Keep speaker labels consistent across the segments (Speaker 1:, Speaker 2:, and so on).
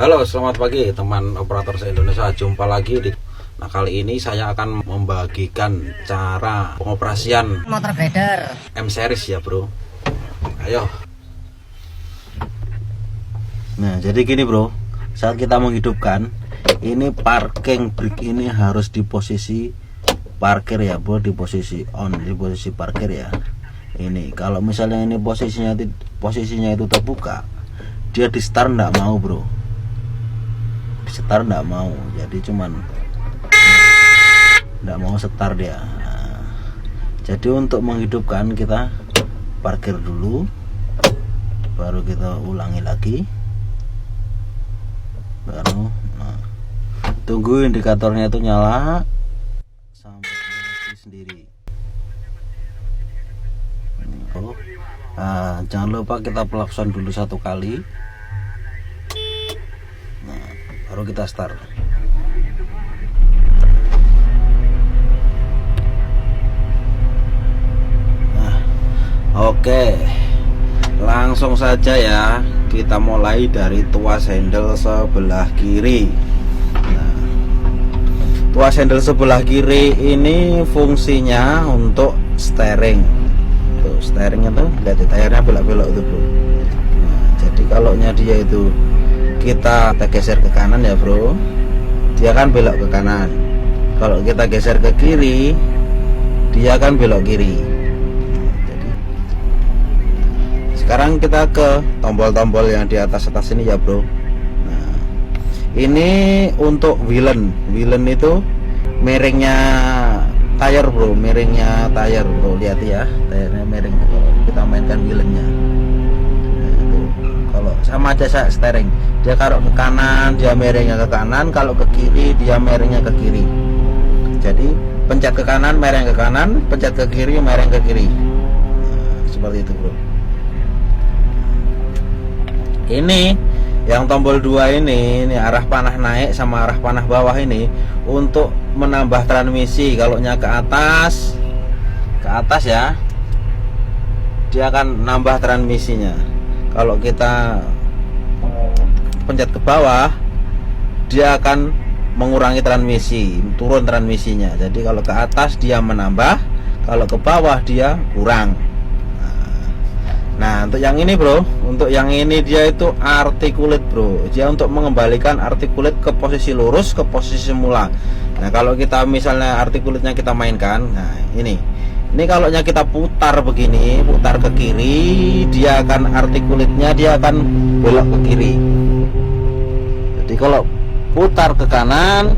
Speaker 1: Halo, selamat pagi teman operator se-Indonesia. Jumpa lagi di kali ini saya akan membagikan cara pengoperasian
Speaker 2: motor grader
Speaker 1: M series ya, bro. Ayo. Nah, jadi gini, bro. Saat kita menghidupkan, ini parking brake ini harus di posisi parkir ya, bro, di posisi on, di posisi parkir ya. Ini kalau misalnya ini posisinya itu terbuka, dia di start enggak mau, bro. Start enggak mau, jadi cuman enggak mau start dia. Nah, jadi untuk menghidupkan kita parkir dulu, baru kita ulangi lagi, baru tunggu indikatornya itu nyala sampai mati sendiri. Jangan lupa kita pelakson dulu satu kali. Baru kita start. Oke, langsung saja ya, kita mulai dari tuas handle sebelah kiri. Tuas handle sebelah kiri ini fungsinya untuk steering. Tuh, steeringnya tuh, lihat tayarnya belok-belok itu, bro. Jadi kalau dia itu kita geser ke kanan ya, bro, dia kan belok ke kanan. Kalau kita geser ke kiri, dia kan belok kiri. Jadi sekarang kita ke tombol-tombol yang di atas ini ya, bro. Nah, ini untuk Willen itu miringnya tayar, bro, miringnya tayar, bro. Lihat ya, tayarnya miring. Kalau kita mainkan Willennya, kalau sama aja steering, dia kalau ke kanan dia miringnya ke kanan, kalau ke kiri dia miringnya ke kiri. Jadi pencet ke kanan miring ke kanan, pencet ke kiri miring ke kiri. Seperti itu, bro. Ini yang tombol 2 ini arah panah naik sama arah panah bawah ini untuk menambah transmisi. Kalau nya ke atas ya, dia akan nambah transmisinya. Kalau kita pencet ke bawah, dia akan mengurangi transmisi, turun transmisinya. Jadi kalau ke atas dia menambah, kalau ke bawah dia kurang. Nah, untuk yang ini, bro, untuk yang ini dia itu articulate, bro. Dia untuk mengembalikan articulate ke posisi lurus, ke posisi semula. Nah, kalau kita misalnya articulate-nya kita mainkan, nah ini kalau kita putar begini, putar ke kiri, dia akan articulate-nya dia akan belok ke kiri. Jadi kalau putar ke kanan,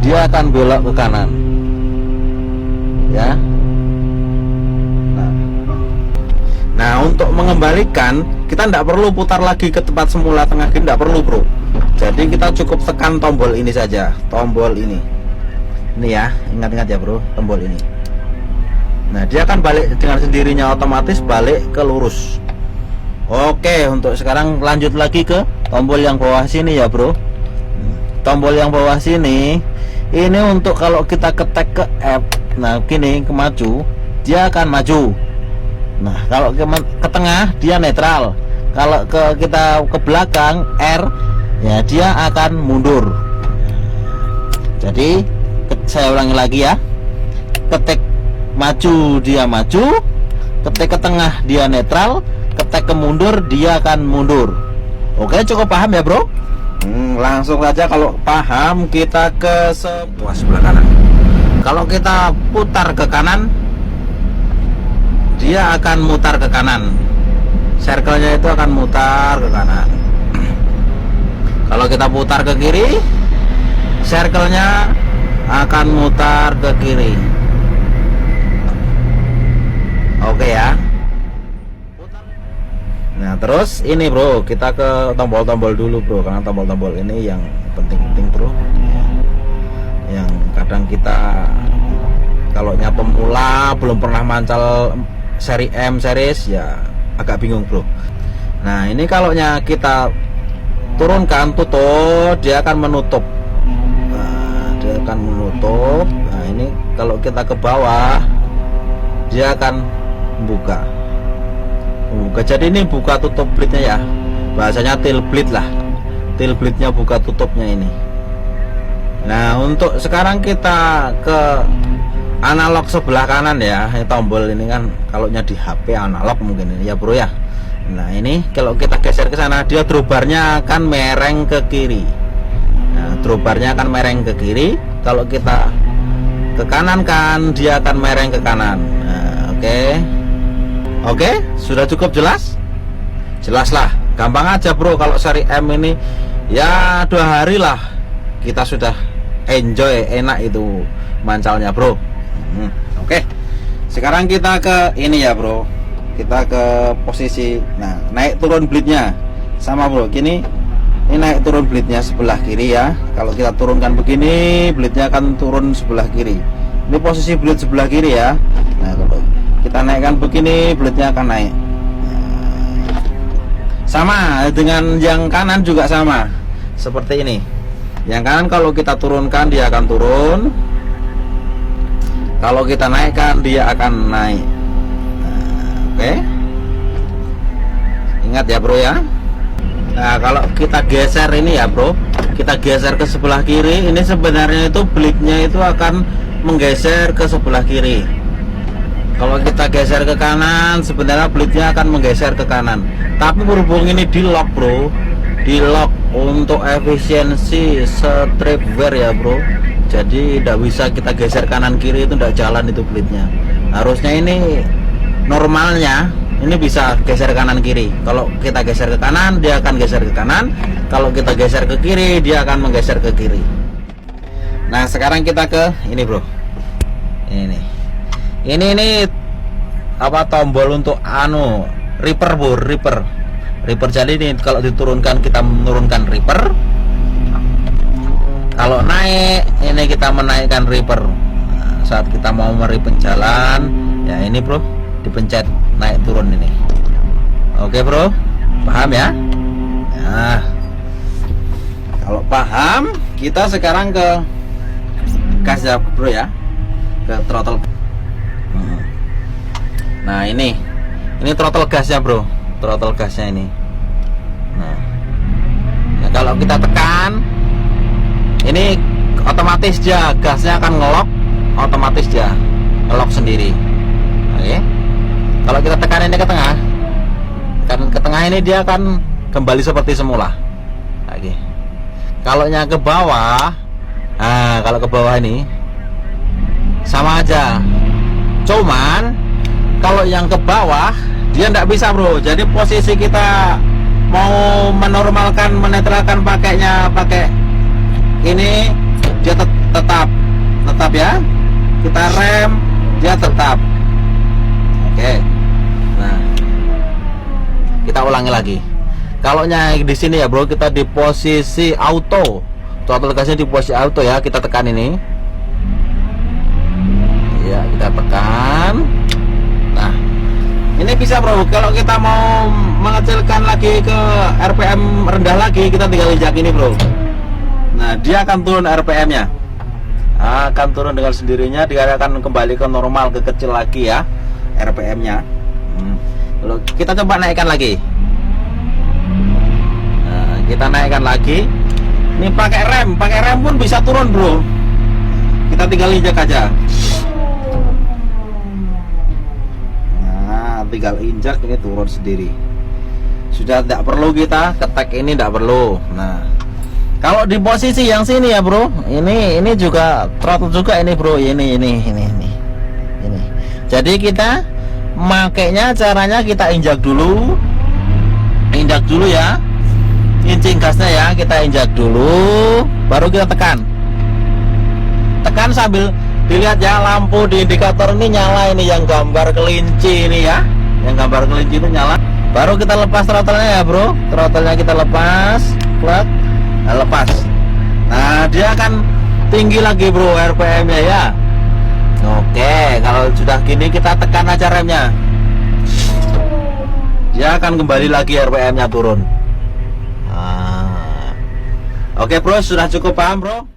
Speaker 1: dia akan belok ke kanan. Ya. Nah, untuk mengembalikan kita tidak perlu putar lagi ke tempat semula tengah, tidak perlu, bro. Jadi kita cukup tekan tombol ini saja, tombol ini. Ini ya, ingat-ingat ya, bro, tombol ini. Nah, dia akan balik dengan sendirinya, otomatis balik ke lurus. Oke, untuk sekarang lanjut lagi ke tombol yang bawah sini ya, bro. Tombol yang bawah sini ini untuk kalau kita ketek ke F, nah gini, ke maju, dia akan maju. Nah, kalau ke tengah dia netral. Kalau kita ke belakang R, ya dia akan mundur. Jadi saya ulangi lagi ya. Ketek maju dia maju, ketek ke tengah dia netral, ketek ke mundur dia akan mundur. Oke, cukup paham ya, bro? Langsung saja, kalau paham kita ke sebelah kanan. Kalau kita putar ke kanan, dia akan mutar ke kanan. Circle-nya itu akan mutar ke kanan. Kalau kita putar ke kiri, circle-nya akan mutar ke kiri. Oke ya. Nah, terus ini, bro, kita ke tombol-tombol dulu, bro, karena tombol-tombol ini yang penting-penting, bro. Yang kadang kita kalau nya pemula belum pernah mancal seri M series ya agak bingung, bro. Nah, ini kalau nya kita turunkan tutup, dia akan menutup. Nah, dia akan menutup. Nah, ini kalau kita ke bawah, dia akan buka. Jadi ini buka tutup blade-nya ya, bahasanya tail blade lah. tail blade-nya buka tutupnya ini. Nah, untuk sekarang kita ke analog sebelah kanan ya. Tombol ini kan kalau di HP analog mungkin ini ya bro ya. Nah, ini kalau kita geser ke sana, dia drawbarnya akan mereng ke kiri. Nah, drawbarnya akan mereng ke kiri. Kalau kita ke kanan kan, dia akan mereng ke kanan. Nah, oke, sudah cukup jelas? Jelas lah, gampang aja bro. Kalau seri M ini ya 2 hari lah kita sudah enjoy, enak itu mancalnya bro. Oke, sekarang kita ke ini ya bro, kita ke posisi, nah naik turun blade-nya sama bro. Gini, ini naik turun blade-nya sebelah kiri ya. Kalau kita turunkan begini, blade-nya akan turun sebelah kiri. Ini posisi blade sebelah kiri ya. Nah, kalau kita naikkan begini, blade-nya akan naik. Sama dengan yang kanan juga sama seperti ini. Yang kanan kalau kita turunkan dia akan turun, kalau kita naikkan dia akan naik. Oke, ingat ya bro ya. Nah, kalau kita geser ini ya bro, kita geser ke sebelah kiri, ini sebenarnya itu blade-nya itu akan menggeser ke sebelah kiri. Kalau kita geser ke kanan, sebenarnya blade-nya akan menggeser ke kanan. Tapi berhubung ini di lock bro, di lock untuk efisiensi strapwear ya bro, jadi tidak bisa kita geser kanan kiri, itu tidak jalan itu blade-nya. Harusnya ini normalnya ini bisa geser kanan kiri. Kalau kita geser ke kanan, dia akan geser ke kanan. Kalau kita geser ke kiri, dia akan menggeser ke kiri. Nah, sekarang kita ke ini bro. Ini apa, tombol untuk ripper bro, ripper. Jadi ini kalau diturunkan kita menurunkan ripper. Kalau naik, ini kita menaikkan ripper. Nah, saat kita mau meripin jalan, ya ini bro, dipencet naik turun ini. Oke bro, paham ya? Nah, kalau paham, kita sekarang ke gas ya bro ya, ke throttle. Nah, ini throttle gasnya bro, throttle gasnya ini. Nah, kalau kita tekan, ini otomatis dia gasnya akan ngelok, otomatis dia ngelok sendiri. Oke. Kalau kita tekan ini ke tengah, kan ke tengah ini dia akan kembali seperti semula. Oke. Kalau yang ke bawah, nah kalau ke bawah ini sama aja. Cuman kalau yang ke bawah dia tidak bisa bro. Jadi posisi kita mau menormalkan, menetralkan pakainya pakai ini, dia tetap ya. Kita rem, dia tetap. Oke. Nah, kita ulangi lagi. Kalau yang di sini ya bro, kita di posisi auto, throttle gasnya di posisi auto ya. Kita tekan ini. Ya, kita tekan. Nah, ini bisa bro. Kalau kita mau mengecilkan lagi ke RPM rendah lagi, kita tinggal injak ini bro. Nah, dia akan turun RPM-nya, akan turun dengan sendirinya. Dia akan kembali ke normal, ke kecil lagi ya RPM-nya. Lalu kita coba naikkan lagi. Nah, kita naikkan lagi. Ini pakai rem pun bisa turun bro. Kita tinggal injak aja. Nah, tinggal injak, ini turun sendiri. Sudah tidak perlu kita ketek ini, tidak perlu. Nah, kalau di posisi yang sini ya bro, ini juga throttle juga ini bro. Ini. Jadi kita makainya caranya kita injak dulu ya, incing gasnya ya, kita injak dulu, baru kita tekan sambil dilihat ya, lampu di indikator ini nyala, ini yang gambar kelinci ini ya, yang gambar kelinci itu nyala. Baru kita lepas throttle-nya ya bro, throttle-nya kita lepas, plug. Nah, lepas. Nah, dia akan tinggi lagi bro RPM-nya ya. Oke, kalau sudah gini kita tekan aja remnya, dia akan kembali lagi RPM-nya turun. Oke bro, sudah cukup paham bro?